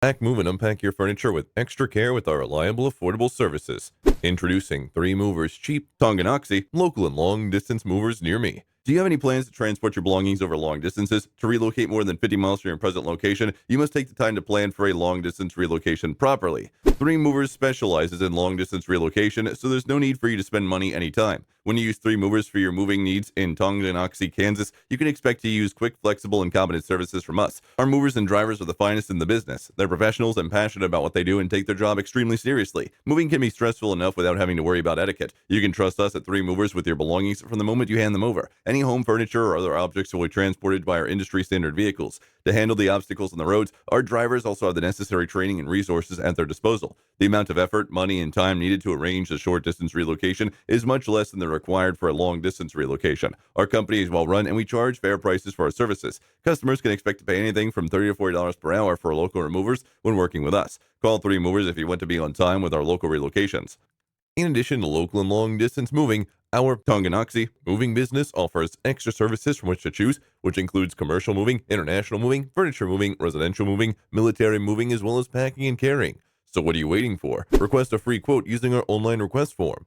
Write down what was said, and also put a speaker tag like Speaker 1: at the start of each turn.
Speaker 1: Pack, move, and unpack your furniture with extra care with our reliable, affordable services. Introducing 3 Movers Cheap Tonganoxie, local and long distance movers near me. Do you have any plans to transport your belongings over long distances? To relocate more than 50 miles from your present location, you must take the time to plan for a long distance relocation properly. 3 Movers specializes in long distance relocation, so there's no need for you to spend money anytime. When you use 3 Movers for your moving needs in Tonganoxie, Kansas, you can expect to use quick, flexible, and competent services from us. Our movers and drivers are the finest in the business. They're professionals and passionate about what they do and take their job extremely seriously. Moving can be stressful enough without having to worry about etiquette. You can trust us at 3 Movers with your belongings from the moment you hand them over. Any home furniture or other objects will be transported by our industry standard vehicles. To handle the obstacles on the roads, our drivers also have the necessary training and resources at their disposal. The amount of effort, money, and time needed to arrange a short distance relocation is much less than the required for a long distance relocation. Our company is well run and we charge fair prices for our services. Customers can expect to pay anything from $30 to $40 per hour for local removers when working with us. Call 3 Movers if you want to be on time with our local relocations. In addition to local and long distance moving, our Tonganoxie moving business offers extra services from which to choose, which includes commercial moving, international moving, furniture moving, residential moving, military moving, as well as packing and carrying. So what are you waiting for? Request a free quote using our online request form.